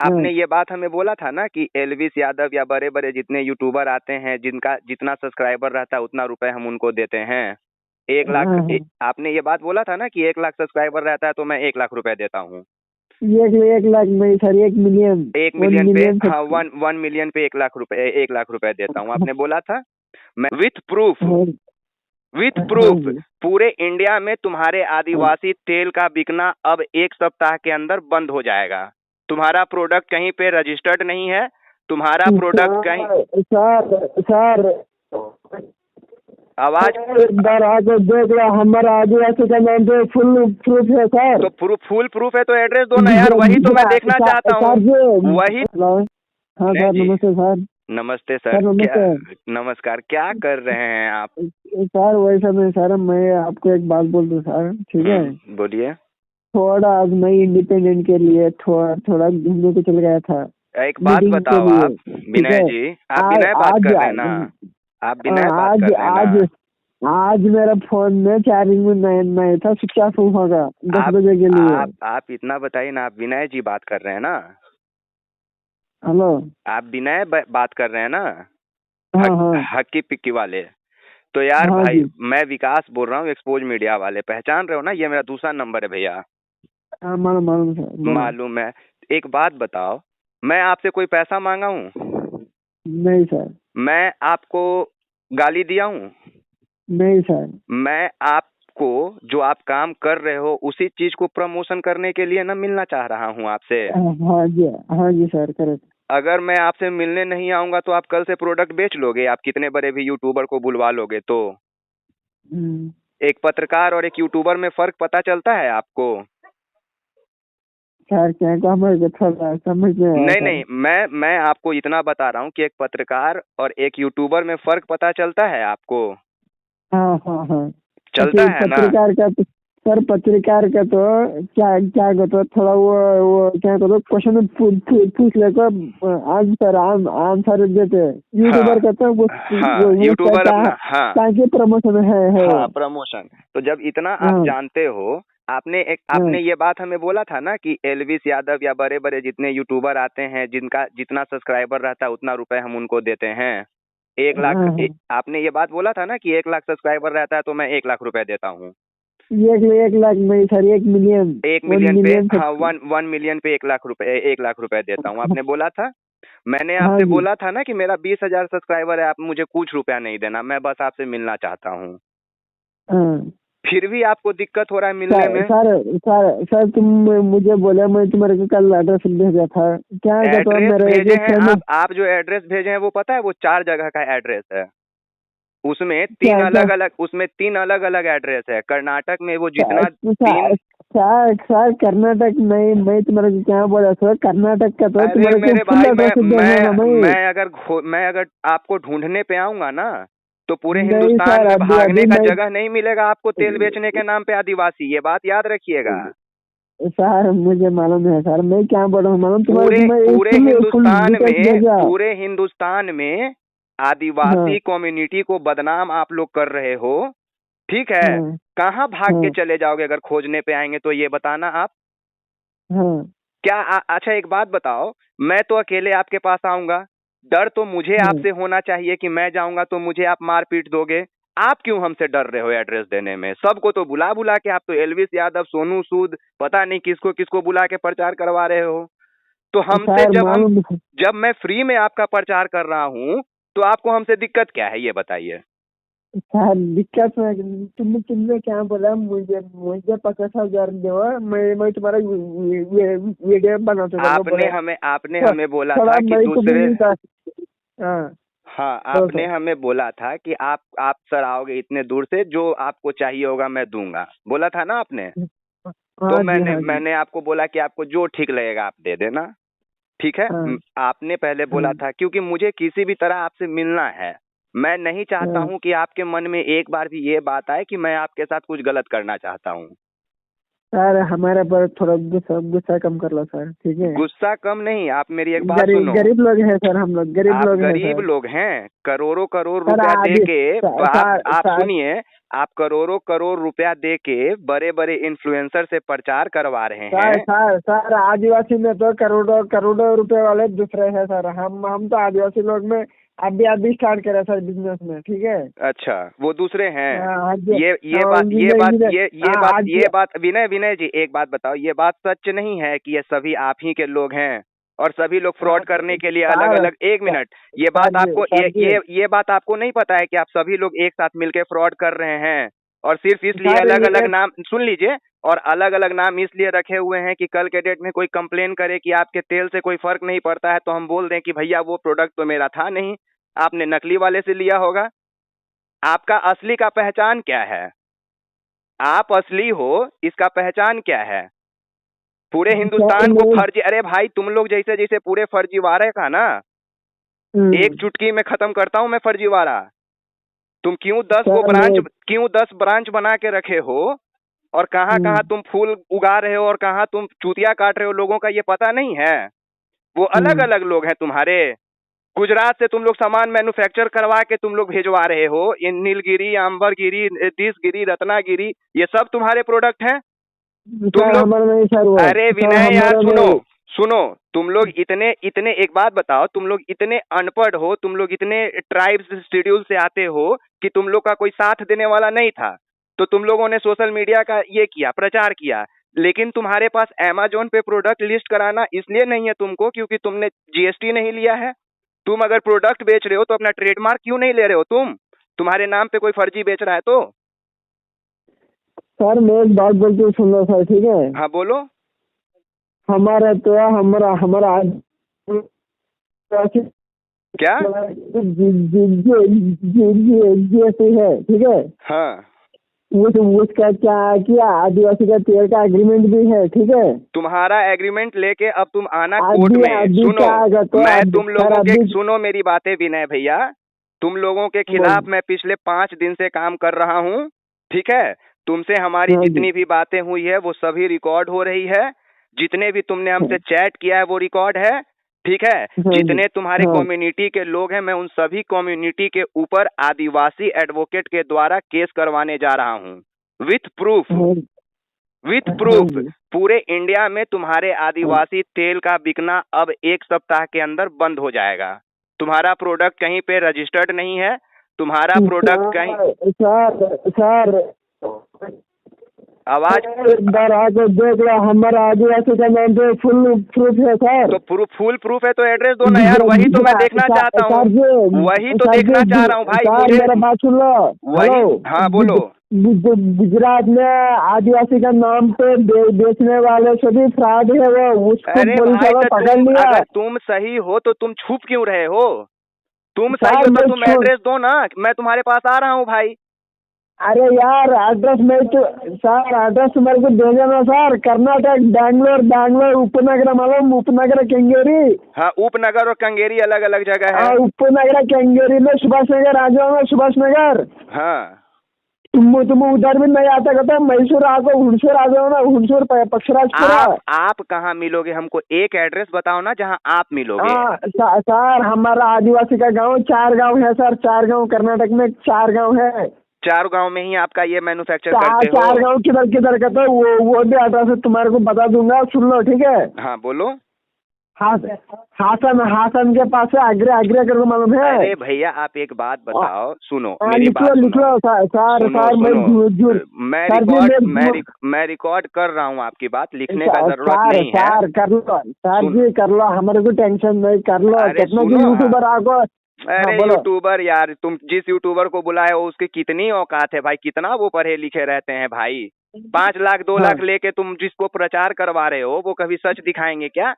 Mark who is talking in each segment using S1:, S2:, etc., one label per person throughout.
S1: आपने ये बात हमें बोला था ना कि एलविस यादव या बड़े बड़े जितने यूट्यूबर आते हैं जिनका जितना सब्सक्राइबर रहता है उतना रुपए हम उनको देते हैं। 1 लाख आपने ये बात बोला था ना कि 1 लाख सब्सक्राइबर रहता है तो मैं 1 लाख रुपए देता हूँ।
S2: 1 लाख नहीं सर, 1 मिलियन।
S1: 1 मिलियन पे, हाँ, 1 मिलियन पे 1 लाख रुपए देता हूँ, आपने बोला था। मैं विथ प्रूफ पूरे इंडिया में तुम्हारे आदिवासी तेल का बिकना अब 1 सप्ताह के अंदर बंद हो जाएगा। तुम्हारा प्रोडक्ट कहीं पे रजिस्टर्ड नहीं है, तुम्हारा प्रोडक्ट कहीं।
S2: सर
S1: आवाज
S2: आगे देख रहा, हमारा आदिवासी का नाम तो फुल प्रूफ है सर।
S1: तो फुल प्रूफ है तो एड्रेस दो ना यार, वही तो मैं देखना चाहता हूँ। वही।
S2: हाँ सर, नमस्ते सर।
S1: नमस्ते सर, नमस्कार। क्या कर रहे हैं आप?
S2: सर वैसा नहीं सर, मैं आपको एक बात बोल दूं सर, ठीक है?
S1: बोलिए।
S2: थोड़ा आज मैं इंडिपेंडेंट के लिए थोड़ा घूमने को चल गया था।
S1: एक बात बताओ आप विनय जी, आप विनय बात कर रहे हैं ना? आप विनय बात कर रहे हैं ना?
S2: आज मेरा फोन में चार्जिंग में नहीं था, स्विच ऑफ होगा 10 बजे के लिए।
S1: आप इतना बताइए ना, आप विनय जी बात कर रहे हैं ना?
S2: हेलो, आप
S1: विनय बात कर रहे हैं ना?
S2: हाँ।
S1: हक्की पिक्की वाले। तो यार भाई, मैं विकास बोल रहा हूँ, एक्सपोज मीडिया वाले, पहचान रहे हो ना? ये मेरा दूसरा नंबर है भैया। मालूम है। एक बात बताओ, मैं आपसे कोई पैसा मांगा हूँ?
S2: नहीं सर।
S1: मैं आपको गाली दिया हूँ? नहीं सर। मैं आपको जो आप काम कर रहे हो उसी चीज को प्रमोशन करने के लिए ना मिलना चाह रहा हूँ आपसे।
S2: हाँ जी सर, करेक्ट।
S1: अगर मैं आपसे मिलने नहीं आऊंगा तो आप कल से प्रोडक्ट बेच लोगे? आप कितने बड़े भी यूट्यूबर को बुलवा लोगे तो? एक पत्रकार और एक यूट्यूबर में फर्क पता चलता है आपको?
S2: सर क्या समझ
S1: नहीं, मैं आपको इतना बता रहा हूँ कि एक पत्रकार और एक यूट्यूबर में फर्क पता चलता है आपको?
S2: हाँ।
S1: चलता है ना?
S2: पत्रकार का तो सर, पत्रकार का तो क्या कहते, थोड़ा वो क्या कहते, क्वेश्चन पूछ लेकर आंसर देते। यूट्यूबर का तो
S1: यूट्यूबर
S2: ताकि प्रमोशन है।
S1: प्रमोशन। तो जब इतना आप जानते हो, आपने ये बात हमें बोला था ना कि एलविस यादव या बड़े बड़े जितने यूट्यूबर आते हैं जिनका जितना सब्सक्राइबर रहता है उतना रुपए हम उनको देते हैं। 1 लाख आपने ये बात बोला था ना कि 1 लाख सब्सक्राइबर रहता है तो मैं 1 लाख रुपए देता हूँ।
S2: 1 लाख नहीं सर, 1 मिलियन।
S1: 1 मिलियन पे, हाँ, 1 मिलियन पे 1 लाख रुपए देता हूँ, आपने बोला था। मैंने आपसे बोला था ना कि मेरा 20,000 सब्सक्राइबर है, आप मुझे कुछ रुपया नहीं देना, मैं बस आपसे मिलना चाहता हूँ। फिर भी आपको दिक्कत हो रहा है मिलने में?
S2: सर तुम मुझे बोले, मैं तुम्हारे को कल एड्रेस भेजा था। क्या
S1: एड्रेस भेजे हैं आप जो एड्रेस भेजे हैं वो पता है, वो 4 जगह का एड्रेस है। उसमें 3 अलग अलग एड्रेस है। कर्नाटक में वो जितना
S2: सर कर्नाटक नहीं, मैं तुम्हारे को क्या बोला सर, कर्नाटक का तो
S1: मेरे भाई, मैं अगर आपको ढूंढने पे आऊंगा ना तो पूरे हिंदुस्तान में भागने का जगह नहीं मिलेगा आपको तेल बेचने के नाम पे आदिवासी, ये बात याद रखिएगा।
S2: सर मुझे मालूम है सर, मैं क्या बोल रहा हूँ मालूम,
S1: पूरे हिंदुस्तान में आदिवासी कम्युनिटी को बदनाम आप लोग कर रहे हो, ठीक है? कहाँ भाग के चले जाओगे अगर खोजने पे आएंगे तो ये बताना आप। क्या अच्छा एक बात बताओ, मैं तो अकेले आपके पास आऊंगा, डर तो मुझे आपसे होना चाहिए कि मैं जाऊंगा तो मुझे आप मार पीट दोगे। आप क्यों हमसे डर रहे हो एड्रेस देने में? सबको तो बुला बुला के, आप तो एलविस यादव, सोनू सूद, पता नहीं किसको किसको बुला के प्रचार करवा रहे हो। तो हमसे जब मैं फ्री में आपका प्रचार कर रहा हूँ तो आपको हमसे दिक्कत क्या है, ये बताइए।
S2: सर दिक्कत तुमने क्या बोला, मुझे 50,000 दो, मैं तुम्हारा वीडियो बनाता।
S1: आपने हमें बोला था कि दूसरे, हाँ, आपने हमें बोला था कि आप सर आओगे इतने दूर से, जो आपको चाहिए होगा मैं दूंगा, बोला था ना आपने? तो मैंने आपको बोला कि आपको जो ठीक लगेगा आप दे देना, ठीक है? आपने पहले बोला था, क्योंकि मुझे किसी भी तरह आपसे मिलना है। मैं नहीं चाहता हूं कि आपके मन में एक बार भी ये बात आए कि मैं आपके साथ कुछ गलत करना चाहता हूं।
S2: सर हमारे पर थोड़ा गुस्सा कम कर लो सर, ठीक है?
S1: गुस्सा कम नहीं, आप मेरी एक बात सुनो।
S2: गरीब लोग हैं सर, हम लोग गरीब लोग हैं।
S1: गरीब लोग हैं, करोड़ों करोड़ रुपया दे के, आप सुनिए, आप करोड़ों करोड़ रुपया दे के बड़े बड़े इन्फ्लुएंसर से प्रचार करवा रहे
S2: सर
S1: हैं।
S2: सर सर आदिवासी में तो करोड़ों करोड़ों रुपए वाले दूसरे हैं सर। हम तो आदिवासी लोग में अभी स्टार्ट करे सर बिजनेस में, ठीक है।
S1: अच्छा, वो दूसरे हैं।
S2: हाँ,
S1: ये बात विनय जी, एक बात बताओ, ये बात सच नहीं है कि ये सभी आप ही के लोग हैं और सभी लोग फ्रॉड करने के लिए अलग अलग? एक मिनट, ये बात आपको ये बात आपको नहीं पता है कि आप सभी लोग एक साथ मिलकर फ्रॉड कर रहे हैं और सिर्फ इसलिए अलग अलग नाम, सुन लीजिए, और अलग अलग नाम इसलिए रखे हुए हैं कि कल के डेट में कोई कंप्लेन करे कि आपके तेल से कोई फर्क नहीं पड़ता है तो हम बोल दें कि भैया वो प्रोडक्ट तो मेरा था नहीं, आपने नकली वाले से लिया होगा। आपका असली का पहचान क्या है? आप असली हो, इसका पहचान क्या है? पूरे हिंदुस्तान को फर्जी, अरे भाई तुम लोग जैसे जैसे पूरे फर्जीवाड़े का ना एक चुटकी में खत्म करता हूं मैं फर्जीवाड़ा। तुम क्यों 10 ब्रांच बना के रखे हो और कहाँ कहाँ तुम फूल उगा रहे हो और कहाँ तुम चूतिया काट रहे हो, लोगों का ये पता नहीं है। वो अलग अलग लोग हैं तुम्हारे। गुजरात से तुम लोग सामान मैन्युफैक्चर करवा के तुम लोग भेजवा रहे हो। ये नीलगिरी, अंबरगिरी, दिसगिरी, रत्नागिरी, ये सब तुम्हारे प्रोडक्ट हैं। तुम लोग, अरे विनय यार सुनो, तुम लोग इतने एक बात बताओ, तुम लोग इतने अनपढ़ हो, तुम लोग इतने ट्राइब्स शेड्यूल से आते हो कि तुम लोग का कोई साथ देने वाला नहीं था, तो तुम लोगों ने सोशल मीडिया का ये किया, प्रचार किया। लेकिन तुम्हारे पास अमेजोन पे प्रोडक्ट लिस्ट कराना इसलिए नहीं है तुमको क्योंकि तुमने जीएसटी नहीं लिया है। तुम अगर प्रोडक्ट बेच रहे हो तो अपना ट्रेडमार्क क्यों नहीं ले रहे हो? तुम्हारे नाम पे कोई फर्जी बेच रहा है तो?
S2: सर मैं एक बात बोलती हूँ, सुन लो सर, ठीक है?
S1: हाँ बोलो।
S2: हमारा
S1: क्या
S2: जीएसटी है, ठीक है?
S1: हाँ,
S2: उसका क्या किया, आदिवासी का तेल का एग्रीमेंट भी है, ठीक है?
S1: तुम्हारा एग्रीमेंट लेके अब तुम आना कोर्ट में। सुनो, मैं तुम लोगों के, सुनो मेरी बातें विनय भैया, तुम लोगों के खिलाफ मैं पिछले 5 दिन से काम कर रहा हूँ, ठीक है? तुमसे हमारी जितनी भी बातें हुई है वो सभी रिकॉर्ड हो रही है। जितने भी तुमने हमसे चैट किया है वो रिकॉर्ड है, ठीक है? जितने तुम्हारे कम्युनिटी के लोग हैं, मैं उन सभी कम्युनिटी के ऊपर आदिवासी एडवोकेट के द्वारा केस करवाने जा रहा हूँ विथ प्रूफ। पूरे इंडिया में तुम्हारे आदिवासी तेल का बिकना अब 1 सप्ताह के अंदर बंद हो जाएगा। तुम्हारा प्रोडक्ट कहीं पे रजिस्टर्ड नहीं है, तुम्हारा प्रोडक्ट कहीं,
S2: सर
S1: आवाज
S2: देख लो, हमारा आदिवासी का नाम पे फुल प्रूफ है सर।
S1: तो फुल प्रूफ है तो एड्रेस दो ना यार, वही तो मैं देखना चाहता हूँ, वही तो देखना चाह रहा हूँ भाई मुझे।
S2: मेरा बात सुन लो,
S1: वही, हाँ बोलो।
S2: गुजरात में आदिवासी का नाम पे बेचने वाले सभी फ्रॉड है, वो उसको पुलिस वाला पकड़ लिया।
S1: अगर तुम सही हो तो तुम छुप क्यों रहे हो? तुम सही हो तो तुम एड्रेस दो ना, मैं तुम्हारे पास आ रहा हूँ भाई।
S2: अरे यार एड्रेस में तो सर, एड्रेस मेरे को दे देना सर। कर्नाटक, बैंगलोर, उपनगर, मालूम उपनगर, केंगेरी।
S1: हाँ, उपनगर और कंगेरी अलग अलग जगह है।
S2: उपनगर केंगेरी में सुभाष नगर आ जाओ, सुभाष नगर।
S1: हाँ,
S2: तुम उधर भी नहीं आता कहता, मैसूर आ जाओ, हुणसूर आ जाओ ना, हुणसूर पक्षराजपुरा।
S1: आप कहाँ मिलोगे? हमको एक एड्रेस बताओ ना जहाँ आप मिलोगे।
S2: सर हमारा आदिवासी का गाँव 4 गाँव है सर, 4 गाँव कर्नाटक में 4 गाँव है।
S1: 4 गांव में ही आपका ये मैन्युफैक्चर करते हो?
S2: 4 गाँव किधर कहते हो, वो भी एड्रेस तुम्हारे को बता दूंगा, सुन लो, ठीक है?
S1: हाँ बोलो।
S2: हासन के पास है, आगरा कर दो, मालूम है?
S1: अरे भैया आप एक बात बताओ, सुनो मेरी
S2: लिख लो सर,
S1: मैं रिकॉर्ड कर रहा हूँ आपकी बात, लिखने का जरूरत नहीं है।
S2: सर कर लो सर जी, कर लो, हमारे को टेंशन नहीं, कर लो। कितना यूट्यूबर आगो।
S1: अरे यूट्यूबर यार, तुम जिस यूट्यूबर को बुलाए हो उसकी कितनी औकात है भाई, कितना वो पढ़े लिखे रहते हैं भाई? 5 लाख 2 लाख लेके तुम जिसको प्रचार करवा रहे हो वो कभी सच दिखाएंगे क्या?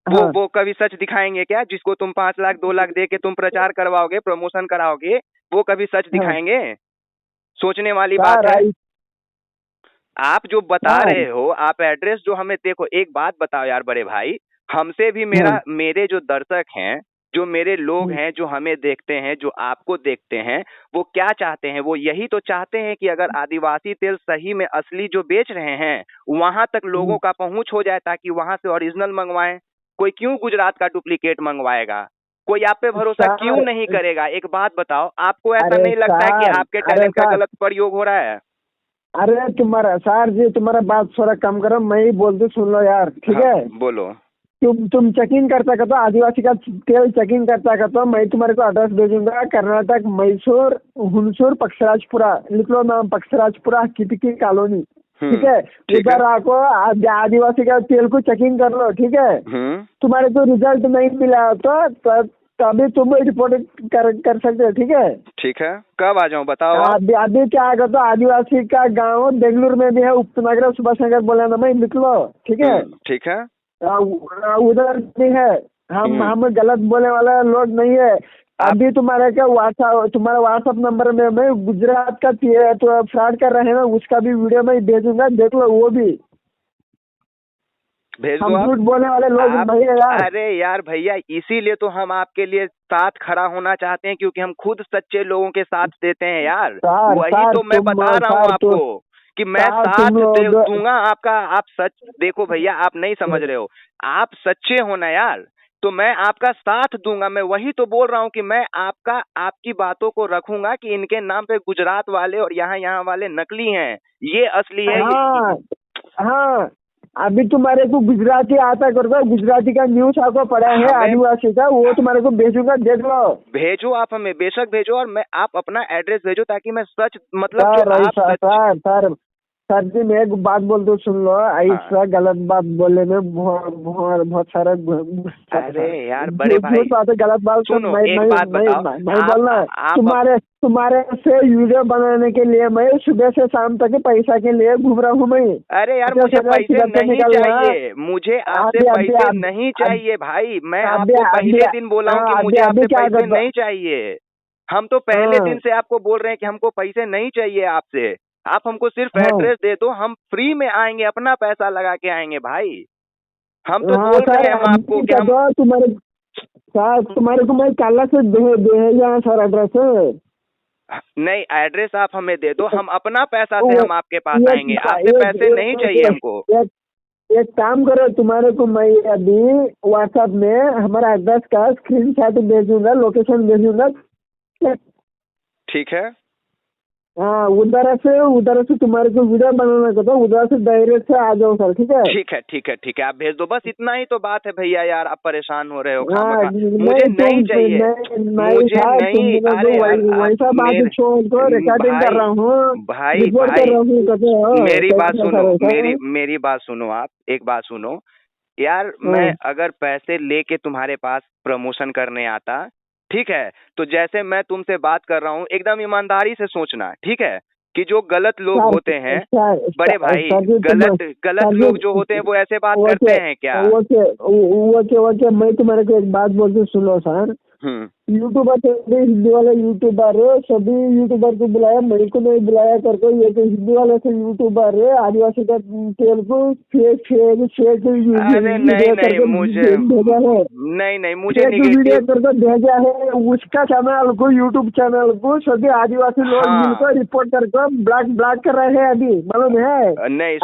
S1: वो कभी सच दिखाएंगे क्या? जिसको तुम 5 लाख 2 लाख दे के तुम प्रचार करवाओगे, प्रमोशन कराओगे, वो कभी सच दिखाएंगे? सोचने वाली बात है। आप जो बता रहे हो, आप एड्रेस जो हमें, देखो एक बात बताओ यार बड़े भाई, हमसे भी मेरे जो दर्शक हैं, जो मेरे लोग हैं, जो हमें देखते हैं, जो आपको देखते हैं, वो क्या चाहते हैं? वो यही तो चाहते हैं कि अगर आदिवासी तेल सही में असली जो बेच रहे हैं वहां तक लोगों का पहुंच हो जाए ताकि वहां से ओरिजिनल मंगवाएं। कोई क्यों गुजरात का डुप्लीकेट मंगवाएगा? कोई आप पे भरोसा क्यों नहीं करेगा? एक बात बताओ, आपको ऐसा नहीं लगता है कि आपके
S2: अरे
S1: टैलेंट का
S2: सर,
S1: गलत प्रयोग हो रहा है?
S2: अरे तुम्हारा सर जी, तुम्हारा बात थोड़ा कम करो, मैं ही बोलती सुन लो यार, ठीक
S1: हाँ,
S2: है?
S1: बोलो।
S2: तुम चेकिंग करता का तो आदिवासी का तेल चेकिंग करता का तो मैं तुम्हारे को एड्रेस भेजूंगा, कर्नाटक, मैसूर, हुनसूर, पक्षराजपुरा, लिख लो नाम, पक्षराजपुरा, कितकी कॉलोनी, ठीक है?
S1: ठीक है।
S2: उधर आको आदिवासी का तेल को चेकिंग कर लो, ठीक है? तुम्हारे को रिजल्ट नहीं मिला तो तभी तुम रिपोर्ट कर सकते हो, ठीक है?
S1: ठीक है, कब आ जाऊं बताओ आप?
S2: अभी क्या आएगा तो आदिवासी का गांव बेंगलुरु में भी है, उपनगर सुभाष नगर बोला ना, मैं लिख लो, ठीक है?
S1: ठीक है।
S2: उधर भी है, हम गलत बोलने वाला लोग नहीं है। अभी तुम्हारे का तुम्हारा व्हाट्सएप नंबर में मैं गुजरात का तो फ्रॉड कर रहे हैं ना, उसका भी वीडियो मैं भेजूंगा, देख लो वो भी।
S1: भेज दो।
S2: हम झूठ बोलने वाले लोग नहीं है यार।
S1: अरे यार भैया, इसीलिए तो हम आपके लिए साथ खड़ा होना चाहते हैं, क्योंकि हम खुद सच्चे लोगों के साथ देते हैं यार। वही तो मैं बता रहा हूँ आपको कि मैं साथ दूंगा आपका। आप सच देखो भैया, आप नहीं समझ रहे हो, आप सच्चे हो ना यार, तो मैं आपका साथ दूंगा। मैं वही तो बोल रहा हूँ कि मैं आपकी बातों को रखूंगा कि इनके नाम पे गुजरात वाले और यहाँ वाले नकली हैं, ये असली है।
S2: हाँ, अभी तुम्हारे को गुजराती आता करता, गुजराती का न्यूज आपको पड़ा है आदिवासी का, वो तुम्हारे को भेजूंगा, देख लो। भेजो
S1: आप हमें, बेशक भेजो, और मैं आप अपना एड्रेस भेजो ताकि मैं सच मतलब
S2: सर जी, मैं एक बात बोलते हूँ, सुन लो। ऐसा गलत बात बोलने में बहुत सारा।
S1: अरे यार बड़े भाई,
S2: गलत बात
S1: सुनो, एक बात बताओ,
S2: मैं बोलना तुम्हारे से वीडियो बनाने के लिए मैं सुबह से शाम तक पैसा के लिए घूम रहा हूँ मैं।
S1: अरे यार मुझे पैसे नहीं चाहिए, मुझे आपसे पैसे नहीं चाहिए भाई। मैं आपको पहले दिन बोला हूँ कि मुझे आपसे पैसे नहीं चाहिए। हम तो पहले दिन से आपको बोल रहे हैं कि हमको पैसे नहीं चाहिए आपसे। आप हमको सिर्फ एड्रेस दे दो, हम फ्री में आएंगे, अपना पैसा लगा के आएंगे भाई। हम तो बोल रहे हैं आपको कि हम
S2: तुम्हारे को मैं कल से भेजा सर एड्रेस।
S1: नहीं, एड्रेस आप हमें दे दो, हम अपना पैसा से हम आपके पास आएंगे, आपसे पैसे नहीं चाहिए हमको।
S2: एक काम करो, तुम्हारे को मैं अभी व्हाट्सएप में हमारा एड्रेस का स्क्रीनशॉट भेजूंगा, लोकेशन भेजूंगा,
S1: ठीक है?
S2: हाँ, उधर से तुम्हारे को वीडियो बनाना का, तो उधर से डायरेक्ट से आ जाओ सर, ठीक है?
S1: ठीक है, आप भेज दो, बस इतना ही तो बात है भैया। यार आप परेशान हो रहे हो, मुझे नहीं चाहिए, मुझे नहीं।
S2: वैसा बात छोड़ दो, रिकॉर्डिंग कर रहा हूँ
S1: भाई। मेरी बात सुनो, मेरी बात सुनो, आप एक बात सुनो यार। मैं अगर पैसे लेके तुम्हारे पास प्रमोशन करने आता, ठीक है, तो जैसे मैं तुमसे बात कर रहा हूँ, एकदम ईमानदारी से सोचना, ठीक है? कि जो गलत लोग होते हैं बड़े भाई, गलत लोग जो होते हैं वो ऐसे बात करते हैं क्या?
S2: ओके, मैं तुम्हारे को एक बात बोलती हूँ, सुनो सर। यूट्यूबर हिंदी वाले यूट्यूबर सभी यूट्यूबर को बुलाया, मेरे को नहीं बुलाया करके। ये तो हिंदी वाले से यूट्यूबर है, आदिवासी का तेल को फेक मुझे वीडियो करके भेजा है। उसका चैनल को, यूट्यूब चैनल को सभी आदिवासी लोग मिलकर रिपोर्ट करके ब्लॉक कर रहे हैं अभी, मालूम है?
S1: नहीं,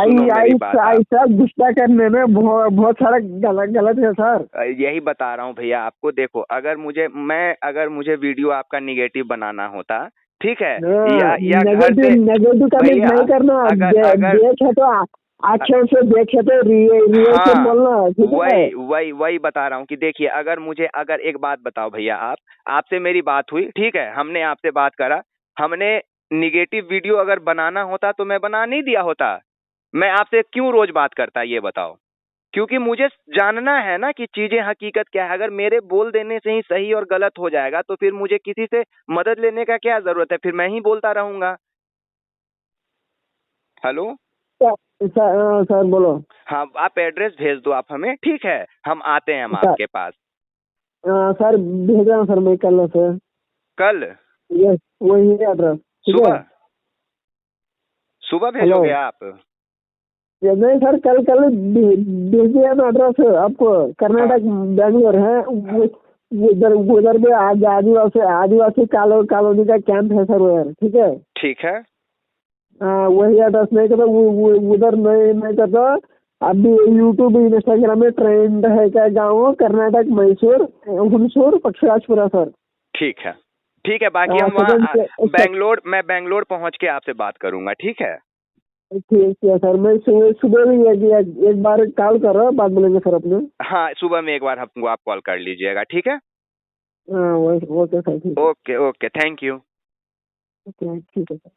S2: ऐसा गुस्सा करने में बहुत सारा गलत है सर।
S1: यही बता रहा हूँ भैया आपको। देखो, अगर मुझे वीडियो आपका निगेटिव बनाना होता, ठीक है, या
S2: नेगेटिव कमेंट नहीं करना, देखे तो अच्छे से देखे तो रियल से बोलना, ठीक है?
S1: वही बता रहा हूँ कि देखिए, अगर एक बात बताओ भैया, आपसे मेरी बात हुई, ठीक है, हमने आपसे बात करा, हमने निगेटिव वीडियो अगर बनाना होता तो मैं बना नहीं दिया होता। मैं आपसे क्यों रोज बात करता, ये बताओ? क्योंकि मुझे जानना है ना कि चीजें हकीकत क्या है। अगर मेरे बोल देने से ही सही और गलत हो जाएगा तो फिर मुझे किसी से मदद लेने का क्या जरूरत है? फिर मैं ही बोलता रहूंगा। हेलो
S2: सर बोलो।
S1: हाँ, आप एड्रेस भेज दो आप हमें, ठीक है, हम आते हैं, हम आपके पास।
S2: सर भेज रहा हूँ सर, मैं कल यस, वही एड्रेस।
S1: सुबह भेजोगे आप?
S2: नहीं सर, कल भेज दिया ना एड्रेस आपको। कर्नाटक बेंगलोर है, उधर भी आदिवासी कॉलोनी का कैंप है सर उधर, ठीक है?
S1: ठीक है,
S2: वही एड्रेस नहीं करता, उधर नहीं करता। अभी यूट्यूब इंस्टाग्राम में ट्रेंड है क्या गाँव कर्नाटक मैसूर हुनसूर पक्षराजपुरा सर।
S1: ठीक है, बाकी हम वहाँ मैं बेंगलोर पहुँच के आपसे बात करूंगा, ठीक है?
S2: ठीक है सर, मैं सुबह भी एक बार कॉल कर रहा हूँ, बात बोलेंगे सर अपने।
S1: हाँ, सुबह में एक बार हमको आप कॉल कर लीजिएगा, ठीक है?
S2: हाँ ओके सर, ठीक है।
S1: Okay, thank you.
S2: ओके ठीक है सर।